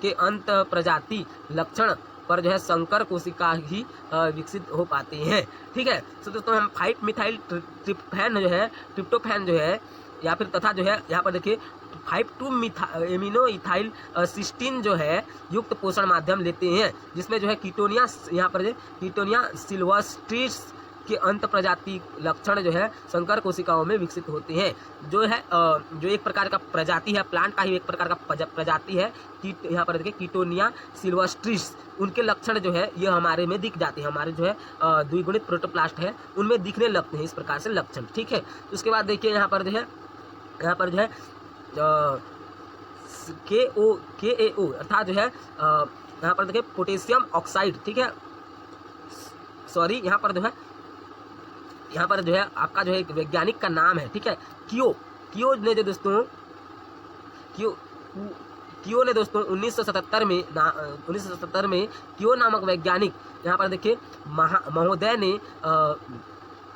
S1: के अंत प्रजाति लक्षण पर जो है संकर कोशिका ही विकसित हो पाते हैं, ठीक है। तो दोस्तों हम 5 मिथाइल ट्रिप्टोफैन जो है या फिर तथा जो है यहाँ पर देखिए 5 एमिनो इथाइल सिस्टीन जो है युक्त पोषण माध्यम लेते हैं, जिसमें जो है कीटोनिया यहाँ पर जो कीटोनिया सिल्वेस्ट्रिस के अंत प्रजाति लक्षण जो है संकर कोशिकाओं में विकसित होते हैं, जो है जो एक प्रकार का प्रजाति है, प्लांट का ही एक प्रकार का प्रजाति है, यहाँ पर देखिए कीटोनिया सिल्वेस्ट्रिस, उनके लक्षण जो है ये हमारे में दिख जाते हैं, हमारे जो है द्विगुणित प्रोटोप्लास्ट है उनमें दिखने लगते हैं इस प्रकार से लक्षण, ठीक है। उसके बाद देखिए यहाँ पर जो है KAO अर्थात जो है यहाँ पर देखिए पोटेशियम ऑक्साइड, ठीक है, सॉरी यहाँ पर जो है आपका जो है एक वैज्ञानिक का नाम है, ठीक है, कियो ने जो दोस्तों कियो ने दोस्तों 1977 में कियो नामक वैज्ञानिक यहाँ पर देखिए महोदय ने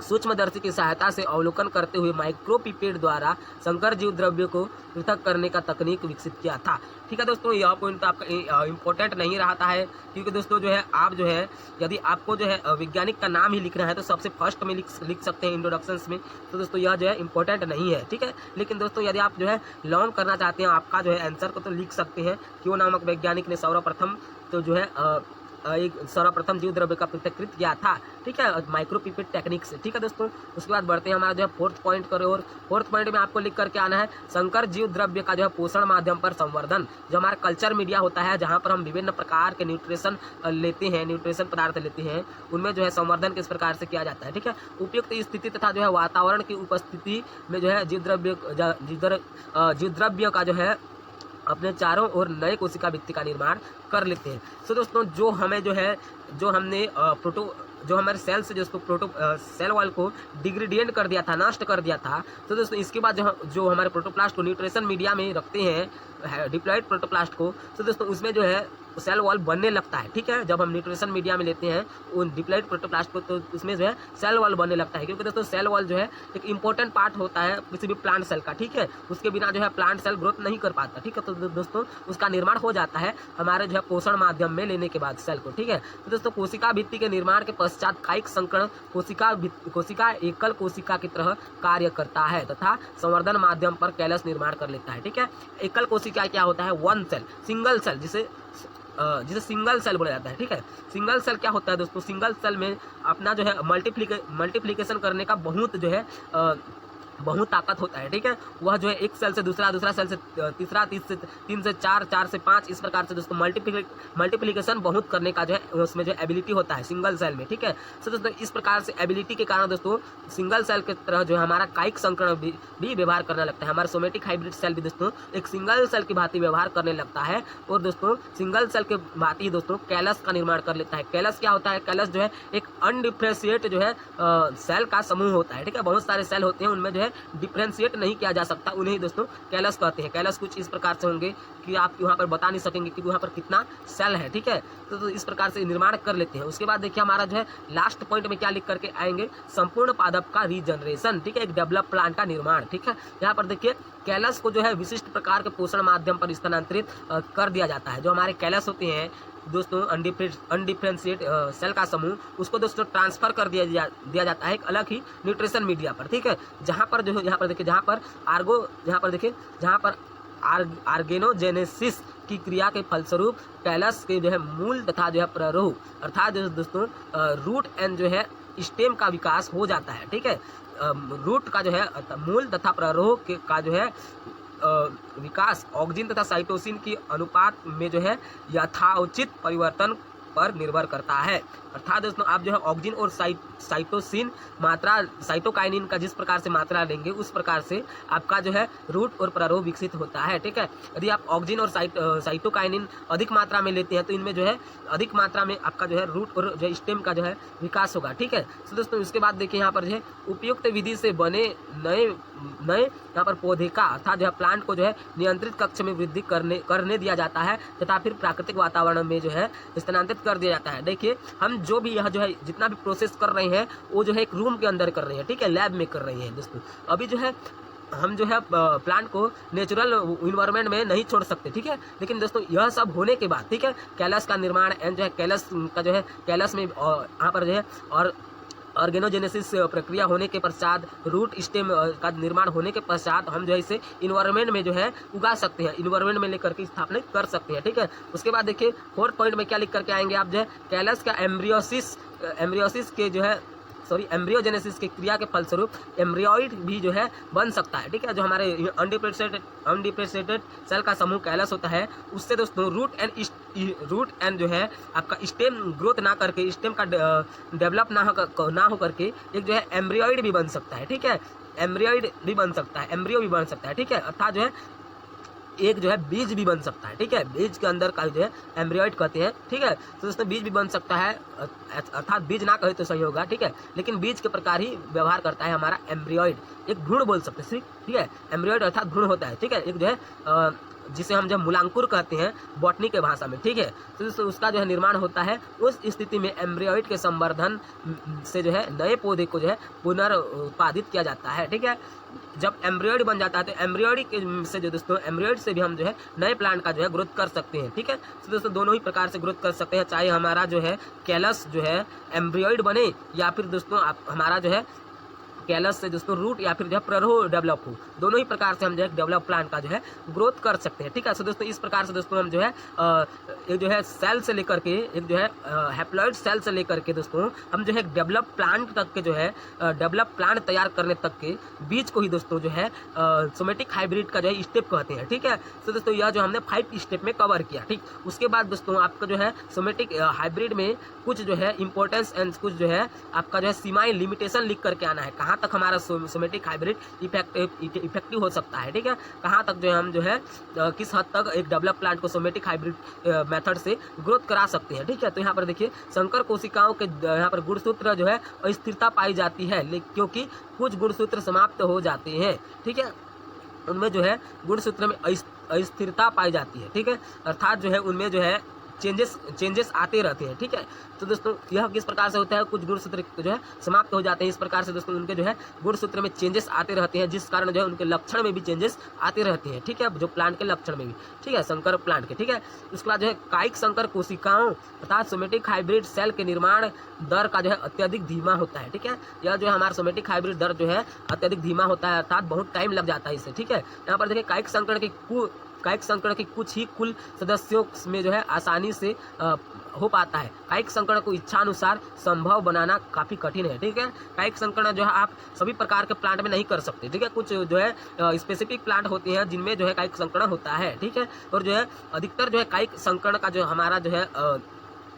S1: सूक्ष्मदर्शी की सहायता से अवलोकन करते हुए माइक्रोपिपेट द्वारा संकर जीव द्रव्य को पृथक करने का तकनीक विकसित किया था। ठीक है दोस्तों, यह पॉइंट तो आपका इम्पोर्टेंट नहीं रहता है, क्योंकि दोस्तों जो है आप जो है यदि आपको जो है वैज्ञानिक का नाम ही लिखना है तो सबसे फर्स्ट में लिख सकते हैं इंट्रोडक्शंस में, तो दोस्तों यह जो है इम्पोर्टेंट नहीं है। ठीक है, लेकिन दोस्तों यदि आप जो है लॉन्ग करना चाहते हैं आपका जो है आंसर को, तो लिख सकते हैं क्यों नामक वैज्ञानिक ने सर्वप्रथम तो जो है एक सर्वप्रथम जीव द्रव्य का पृथक्कृत किया था। ठीक है, माइक्रोपिपेट टेक्निक से। ठीक है दोस्तों, उसके बाद बढ़ते हैं हमारा जो है फोर्थ पॉइंट करें, और फोर्थ पॉइंट में आपको लिख करके आना है संकर जीव द्रव्य का जो है पोषण माध्यम पर संवर्धन। जो हमारा कल्चर मीडिया होता है जहाँ पर हम विभिन्न प्रकार के न्यूट्रिशन पदार्थ लेते हैं, उनमें जो है संवर्धन किस प्रकार से किया जाता है। ठीक है, उपयुक्त स्थिति तथा जो है वातावरण की उपस्थिति में जो है जीव द्रव्य का जो है अपने चारों ओर नए कोशिका भित्ति का निर्माण कर लेते हैं। तो दोस्तों जो हमारे सेल से दोस्तों सेल वॉल को डिग्रेडिएंट कर दिया था, नष्ट कर दिया था, तो दोस्तों इसके बाद जो हमारे प्रोटोप्लास्ट को न्यूट्रिशन मीडिया में रखते हैं, डिप्लॉयड प्रोटोप्लास्ट को, तो दोस्तों उसमें जो है सेल वॉल बनने लगता है। ठीक है, जब हम न्यूट्रिशन मीडिया में लेते हैं उन डिप्लॉयड प्रोटोप्लास्ट को, तो उसमें जो है सेल वॉल बनने लगता है, क्योंकि दोस्तों सेल वॉल जो है एक इंपॉर्टेंट पार्ट होता है किसी भी प्लांट सेल का। ठीक है, उसके बिना जो है प्लांट सेल ग्रोथ नहीं कर पाता। ठीक है, तो दोस्तों उसका निर्माण हो जाता है हमारे जो है पोषण माध्यम में लेने के बाद सेल को। ठीक है, तो दोस्तों कोशिका भित्ति के निर्माण के पश्चात कायिक संकरण कोशिका एकल कोशिका की तरह कार्य करता है तथा संवर्धन माध्यम पर कैलस निर्माण कर लेता है। ठीक है, एकल कोशिका क्या होता है, वन सेल, सिंगल सेल, जिसे सिंगल सेल बोला जाता है। ठीक है, सिंगल सेल क्या होता है दोस्तों, सिंगल सेल में अपना जो है मल्टीप्लिकेशन करने का बहुत ताकत होता है। ठीक है, वह जो है एक सेल से दूसरा सेल से तीसरा, तीन से चार, चार से पाँच, इस प्रकार से दोस्तों मल्टीप्लिकेशन बहुत करने का जो है उसमें जो एबिलिटी होता है सिंगल सेल में। ठीक है, तो दोस्तों इस प्रकार से एबिलिटी के कारण दोस्तों सिंगल सेल की तरह जो है हमारा कायिक संकरण भी व्यवहार करने लगता है। हमारा सोमेटिक हाइब्रिड सेल भी दोस्तों एक सिंगल सेल की भांति व्यवहार करने लगता है, और दोस्तों सिंगल सेल के भांति दोस्तों कैलस का निर्माण कर लेता है। कैलस क्या होता है, कैलस जो है एक अनडिफरेंशिएट जो है सेल का समूह होता है। ठीक है, बहुत सारे सेल होते हैं, उनमें जो है डिफरेंशिएट नहीं किया जा सकता, उन्हें दोस्तों कैलस कहते हैं। कैलस कुछ इस प्रकार से होंगे कि आप वहाँ पर बता नहीं सकेंगे कि वहाँ पर कितना सेल है। ठीक है, तो इस प्रकार से निर्माण कर लेते हैं। उसके बाद देखिए हमारा जो है लास्ट पॉइंट में क्या लिख करके आएंगे, संपूर्ण पादप का रीजनरेशन। ठीक है, एक डेवलप प्लांट का निर्माण। ठीक है, यहाँ पर देखिए कैलस को जो है विशिष्ट प्रकार के पोषण माध्यम पर स्थानांतरित कर दिया जाता है। जो हमारे कैलस होते हैं दोस्तों अनडिफरेंशिएट सेल का समूह, उसको दोस्तों ट्रांसफर कर दिया जाता है एक अलग ही न्यूट्रिशन मीडिया पर। ठीक है, जहाँ पर आर्गेनोजेनेसिस की क्रिया के फलस्वरूप कैलस के जो है मूल तथा जो है प्ररोह अर्थात दोस्तों रूट एंड जो है स्टेम का विकास हो जाता है। ठीक है, रूट का जो है मूल तथा प्ररोह का जो है विकास ऑक्सिन तथा साइटोसिन की अनुपात में जो है यथाउचित परिवर्तन पर निर्भर करता है। अर्थात दोस्तों आप जो है ऑक्सिन और साइटोसिन मात्रा, साइटोकाइनिन का जिस प्रकार से मात्रा लेंगे उस प्रकार से आपका जो है रूट और प्ररोह विकसित होता है। ठीक है, यदि आप ऑक्सिन और साइटोकाइनिन अधिक मात्रा में लेते हैं तो इनमें जो है अधिक मात्रा में आपका जो है रूट और जो स्टेम का जो है विकास होगा। ठीक है, तो दोस्तों उसके बाद देखिए यहाँ पर जो है उपयुक्त विधि से बने नए यहाँ पर पौधे का अर्थात जो है प्लांट को जो है नियंत्रित कक्ष में वृद्धि करने दिया जाता है तथा फिर प्राकृतिक वातावरण में जो है स्थानांतरित कर दिया जाता है। देखिए हम जो भी यह जो है जितना भी प्रोसेस कर रहे हैं वो जो है एक रूम के अंदर कर रहे हैं। ठीक है, लैब में कर रहे हैं दोस्तों। अभी जो है हम जो है प्लांट को नेचुरल इन्वायरमेंट में नहीं छोड़ सकते। ठीक है, लेकिन दोस्तों यह सब होने के बाद ठीक है कैलस का निर्माण एंड जो है कैलस का जो है कैलस में यहाँ पर जो है और ऑर्गेनोजेनेसिस प्रक्रिया होने के पश्चात रूट स्टेम का निर्माण होने के पश्चात हम जो है इसे इन्वायरमेंट में जो है उगा सकते हैं, इन्वायरमेंट में लेकर के स्थापित कर सकते हैं। ठीक है, उसके बाद देखिए फोर्थ पॉइंट में क्या लिख करके आएंगे आप जो है कैलस का एम्ब्रियोसिस के जो है एम्ब्रियोजेनेसिस की क्रिया के फलस्वरूप एम्ब्रियोइड भी जो है बन सकता है। ठीक है, जो हमारे अनडिफरेंशिएटेड सेल का समूह कैलस होता है उससे दोस्तों रूट एंड जो है आपका स्टेम ग्रोथ ना करके स्टेम का डेवलप ना हो करके एक जो है एम्ब्रियोइड भी बन सकता है। ठीक है, एम्ब्रियो भी बन सकता है। ठीक है, अर्थात जो है एक जो है बीज भी बन सकता है, ठीक है। बीज के अंदर का जो है एम्ब्रियोइड कहते हैं, ठीक है। तो दोस्तों बीज भी बन सकता है, अर्थात बीज ना कहे तो सही होगा, ठीक है। लेकिन बीज के प्रकार ही व्यवहार करता है हमारा एम्ब्रियोइड, एक भ्रूण बोल सकते हैं, ठीक है। एम्ब्रियोइड अर्थात भ्रूण होता है, ठीक है। एक जो है जिसे हम जब मूलांकुर कहते हैं बॉटनी के भाषा में, ठीक है। तो दोस्तों उसका जो है निर्माण होता है। उस स्थिति में एम्ब्रियोइड के संवर्धन से जो है नए पौधे को जो है पुनर्उत्पादित किया जाता है, ठीक है। जब एम्ब्रियोइड बन जाता है तो एम्ब्रियोइड से जो दोस्तों एम्ब्रियोइड से भी हम जो है नए प्लांट का जो है ग्रोथ कर सकते हैं, ठीक है। तो दोस्तों दोनों ही प्रकार से ग्रोथ कर सकते हैं, चाहे हमारा जो है कैलस जो है एम्ब्रियोइड बने या फिर दोस्तों हमारा जो है कैलस से दोस्तों रूट या फिर जो है प्ररोह डेवलप हो। दोनों ही प्रकार से हम जो है डेवलप प्लांट का जो है ग्रोथ कर सकते हैं, ठीक है। सो दोस्तों इस प्रकार से दोस्तों हम जो है एक जो है सेल से लेकर के एक जो है हैप्लॉइड सेल से लेकर के दोस्तों हम जो है डेवलप प्लांट तक के जो है डेवलप प्लांट तैयार करने तक के बीच को ही दोस्तों जो है सोमेटिक हाइब्रिड का जो है स्टेप कहते हैं, ठीक है। तो दोस्तों यह जो हमने 5 स्टेप में कवर किया, ठीक। उसके बाद दोस्तों आपका जो है सोमेटिक हाइब्रिड में कुछ जो है इंपॉर्टेंस एंड कुछ जो है आपका जो है सीमाएं लिमिटेशन लिख करके आना है, कहाँ तक हमारा सोमेटिक हाइब्रिड इफेक्टिव हो सकता है, ठीक है। कहाँ तक जो है हम जो है किस हद तक एक डेवलप प्लांट को सोमेटिक हाइब्रिड मेथड से ग्रोथ करा सकते हैं, ठीक है। तो यहाँ पर देखिए संकर कोशिकाओं के यहाँ पर गुणसूत्र जो है अस्थिरता पाई जाती है, क्योंकि कुछ गुणसूत्र समाप्त हो जाते हैं, ठीक है। उनमें जो है गुणसूत्र में अस्थिरता पाई जाती है, ठीक है। अर्थात जो है उनमें जो है चेंजेस आते रहते हैं, ठीक है। तो दोस्तों यह किस प्रकार से होता है, कुछ गुणसूत्र जो है समाप्त हो जाते हैं, इस प्रकार से दोस्तों उनके जो है गुणसूत्र में चेंजेस आते रहते हैं, जिस कारण जो है उनके लक्षण में भी चेंजेस आते रहते हैं, ठीक है। जो प्लांट के लक्षण में भी, ठीक है, संकर प्लांट के, ठीक है। उसके बाद जो है कायिक संकर कोशिकाओं अर्थात सोमेटिक हाइब्रिड सेल के निर्माण दर का जो है अत्यधिक धीमा होता है, ठीक है। यह जो है हमारा सोमेटिक हाइब्रिड दर जो है अत्यधिक धीमा होता है, अर्थात बहुत टाइम लग जाता है इससे, ठीक है। यहाँ पर देखिए कायिक संकरण के कुछ ही कुल सदस्यों में जो है आसानी से हो पाता है। कायिक संकरण को इच्छानुसार संभव बनाना काफी कठिन है, ठीक है। कायिक संकरण जो है आप सभी प्रकार के प्लांट में नहीं कर सकते, ठीक है। कुछ जो है स्पेसिफिक प्लांट होते हैं जिनमें जो है कायिक संकरण होता है, ठीक है। और जो है अधिकतर जो है कायिक संकरण का जो हमारा जो है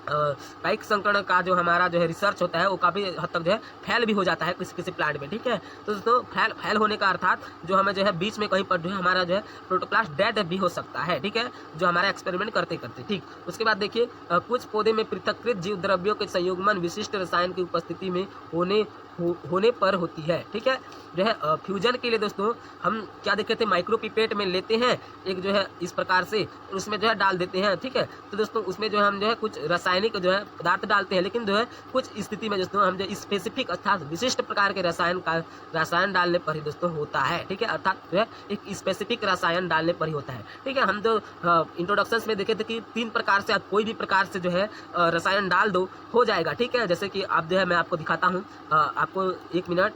S1: कायिक संकरण का जो हमारा जो है रिसर्च होता है वो काफ़ी हद तक जो है फैल भी हो जाता है किसी किसी प्लांट में, ठीक है। तो दोस्तों फैल होने का अर्थात जो हमें जो है बीच में कहीं पर जो है हमारा जो है प्रोटोप्लास्ट डेड भी हो सकता है, ठीक है, जो हमारा एक्सपेरिमेंट करते करते, ठीक। उसके बाद देखिए कुछ पौधे में पृथक्कृत जीव द्रव्यों के संयुग्मन विशिष्ट रसायन की उपस्थिति में होने पर होती है, ठीक है। जो है फ्यूजन के लिए दोस्तों हम क्या देखे थे, माइक्रोपिपेट में लेते हैं एक जो है इस प्रकार से, उसमें जो है डाल देते हैं, ठीक है। तो दोस्तों उसमें जो है हम जो है कुछ रासायनिक जो है पदार्थ डालते हैं, लेकिन जो है कुछ स्थिति में दोस्तों हम जो स्पेसिफिक अर्थात विशिष्ट प्रकार के रसायन डालने पर ही दोस्तों होता है, ठीक है। अर्थात जो है एक स्पेसिफिक रसायन डालने पर ही होता है, ठीक है। हम जो इंट्रोडक्शन में देखे थे कि 3 प्रकार से आप कोई भी प्रकार से जो है रसायन डाल दो हो जाएगा, ठीक है। जैसे कि आप जो है मैं आपको दिखाता हूँ, आपको 1 मिनट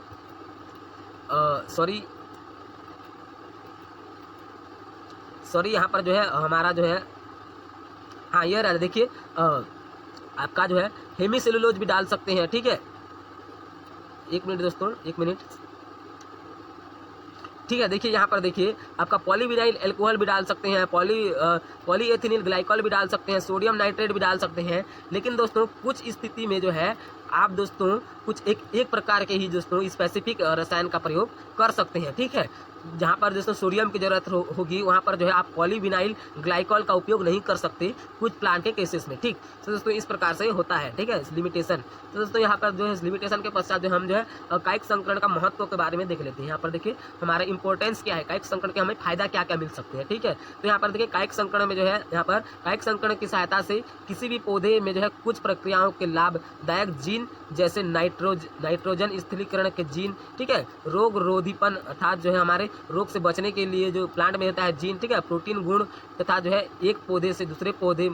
S1: सॉरी यहाँ पर जो है हमारा जो है हाँ ये रहा, देखिए आपका जो है हेमीसेलुलोज भी डाल सकते हैं, ठीक है। 1 मिनट दोस्तों, 1 मिनट, ठीक है। देखिए यहाँ पर देखिए आपका पॉलीविनाइल एल्कोहल भी डाल सकते हैं, पॉलीएथिलीन ग्लाइकॉल भी डाल सकते हैं, सोडियम नाइट्रेट भी डाल सकते हैं। लेकिन दोस्तों कुछ स्थिति में जो है आप दोस्तों कुछ एक प्रकार के ही दोस्तों स्पेसिफिक रसायन का प्रयोग कर सकते हैं, ठीक है। जहाँ पर दोस्तों सोडियम की जरूरत होगी वहाँ पर जो है आप पॉलीविनाइल ग्लाइकॉल का उपयोग नहीं कर सकते कुछ प्लांट के केसेस में, ठीक। तो दोस्तों इस प्रकार से होता है, ठीक है, लिमिटेशन। तो दोस्तों यहाँ पर जो है लिमिटेशन के पश्चात जो हम जो है कायिक संकरण का महत्व के बारे में देख लेते हैं। यहाँ पर देखिए हमारा इंपॉर्टेंस क्या है, कायिक संकरण के हमें फायदा क्या क्या मिल सकते हैं, ठीक है। तो यहाँ पर देखिए कायिक संकरण में जो है यहाँ पर कायिक संकरण की सहायता से किसी भी पौधे में जो है कुछ प्रक्रियाओं के लाभदायक जीन जैसे नाइट्रोजन स्थिरीकरण के जीन, ठीक है, रोग रोधीपन अर्थात जो है हमारे रोग से बचने के लिए जो प्लांट में होता है जीन, ठीक है, प्रोटीन गुण तथा जो है एक पौधे से दूसरे पौधे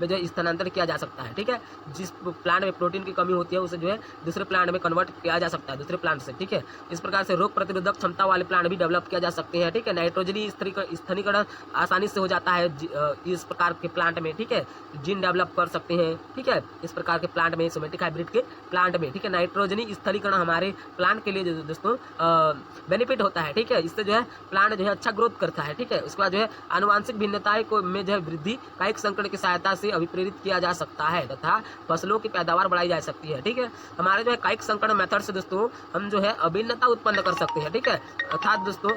S1: में जो है स्थानांतरण किया जा सकता है, ठीक है। जिस प्लांट में प्रोटीन की कमी होती है उसे जो है दूसरे प्लांट में कन्वर्ट किया जा सकता है दूसरे प्लांट से, ठीक है। इस प्रकार से रोग प्रतिरोधक क्षमता वाले प्लांट भी डेवलप किया जा सकते हैं, ठीक है। नाइट्रोजनी स्थानीकरण आसानी से हो जाता है इस प्रकार के प्लांट में, ठीक है, जीन डेवलप कर सकते हैं, ठीक है, इस प्रकार के प्लांट में, सोमेटिक हाइब्रिड के प्लांट में, ठीक है। नाइट्रोजनी स्थलीकरण हमारे प्लांट के लिए दोस्तों बेनिफिट होता है, ठीक है। इससे जो है प्लांट जो है अच्छा ग्रोथ करता है, ठीक है। उसके बाद जो है आनुवांशिक भिन्नताएं को में जो है वृद्धि कायिक संकरण की सहायता से अभिप्रेरित किया जा सकता है तथा फसलों की पैदावार बढ़ाई जा सकती है, ठीक है। हमारे जो है कायिक संकरण मेथड से दोस्तों हम जो है अभिन्नता उत्पन्न कर सकते हैं, ठीक है। अर्थात दोस्तों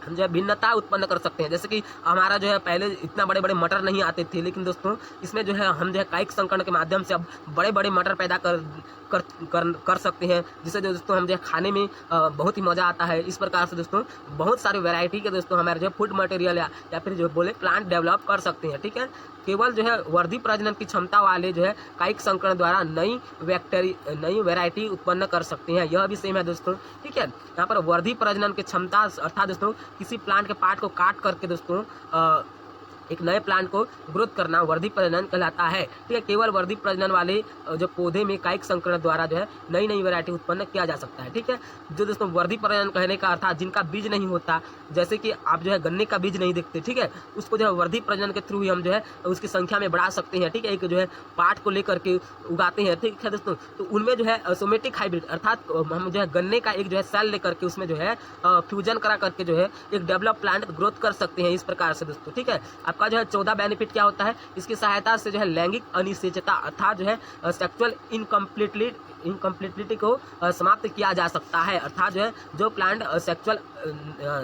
S1: हम जो है भिन्नता उत्पन्न कर सकते हैं। जैसे कि हमारा जो है पहले इतना बड़े बड़े मटर नहीं आते थे, लेकिन दोस्तों इसमें जो है हम जो है कायिक संकरण के माध्यम से अब बड़े बड़े मटर पैदा कर सकते हैं, जिससे जो दोस्तों हम जो है खाने में बहुत ही मज़ा आता है। इस प्रकार से दोस्तों बहुत सारी वैरायटी के दोस्तों हमारे जो फूड मटेरियल या फिर जो बोले प्लांट डेवलप कर सकते हैं। ठीक है, केवल जो है वर्धी प्रजनन की क्षमता वाले जो है कायिक संकरण द्वारा नई वैरायटी उत्पन्न कर सकते हैं। यह भी सेम है दोस्तों। ठीक है, यहाँ पर वर्धी प्रजनन की क्षमता अर्थात दोस्तों किसी प्लांट के पार्ट को काट करके दोस्तों एक नए प्लांट को ग्रोथ करना वर्धी प्रजनन कहलाता है। ठीक है, केवल वर्धी प्रजनन वाले जो पौधे में कायिक संकरण द्वारा जो है नई वैरायटी उत्पन्न किया जा सकता है। ठीक है, जो दोस्तों वर्धी प्रजनन कहने का अर्थात जिनका बीज नहीं होता, जैसे कि आप जो है गन्ने का बीज नहीं देखते, ठीक है, उसको जो है वर्धी प्रजनन के थ्रू ही हम जो है उसकी संख्या में बढ़ा सकते हैं। ठीक है, एक जो है पार्ट को लेकर के उगाते हैं। ठीक है दोस्तों, तो उनमें जो है सोमेटिक हाइब्रिड अर्थात हम जो है गन्ने का एक जो है सेल लेकर के उसमें जो है फ्यूजन करा करके जो है एक डेवलप प्लांट ग्रोथ कर सकते हैं। इस प्रकार से दोस्तों, ठीक है, आपका जो है 14 बेनिफिट क्या होता है, इसकी सहायता से जो है लैंगिक अनिश्चितता अर्थात जो है सेक्सुअल इनकम्प्लीटिलिटी को समाप्त किया जा सकता है। अर्थात जो है जो प्लांट सेक्सुअल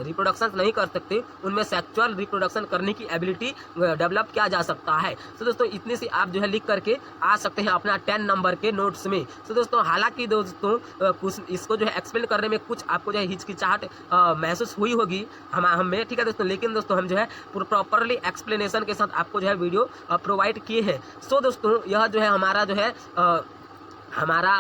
S1: रिप्रोडक्शन नहीं कर सकते, उनमें सेक्सुअल रिप्रोडक्शन करने की एबिलिटी डेवलप किया जा सकता है। तो दोस्तों इतनी सी आप जो है लिख करके आ सकते हैं अपना 10 नंबर के नोट्स में। तो दोस्तों हालांकि दोस्तों कुछ इसको जो है एक्सप्लेन करने में कुछ आपको जो है हिचकिचाहट महसूस हुई होगी हमें। ठीक है दोस्तों, लेकिन दोस्तों हम जो है प्रॉपरली एक्सप्लेनेशन के साथ आपको जो है वीडियो प्रोवाइड किए हैं। सो दोस्तों यह जो है हमारा जो है हमारा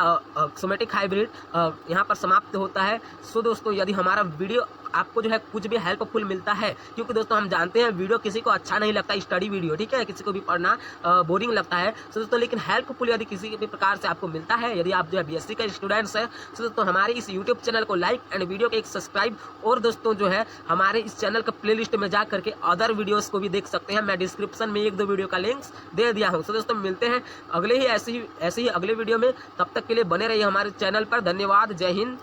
S1: सोमेटिक हाइब्रिड यहाँ पर समाप्त होता है। सो दोस्तों यदि हमारा वीडियो आपको जो है कुछ भी हेल्पफुल मिलता है, क्योंकि दोस्तों हम जानते हैं वीडियो किसी को अच्छा नहीं लगता, स्टडी वीडियो, ठीक है, किसी को भी पढ़ना बोरिंग लगता है। तो दोस्तों लेकिन हेल्पफुल यदि किसी भी प्रकार से आपको मिलता है, यदि आप जो है बीएससी का स्टूडेंट्स है, तो दोस्तों हमारे इस यूट्यूब चैनल को लाइक एंड वीडियो को एक सब्सक्राइब, और दोस्तों जो है हमारे इस चैनल का प्लेलिस्ट में जा करके अदर वीडियोज़ को भी देख सकते हैं। मैं डिस्क्रिप्शन में 1-2 वीडियो का लिंक्स दे दिया हूँ। तो दोस्तों मिलते हैं अगले ही ऐसे ही अगले वीडियो में। तब तक के लिए बने रहिए हमारे चैनल पर। धन्यवाद, जय हिंद।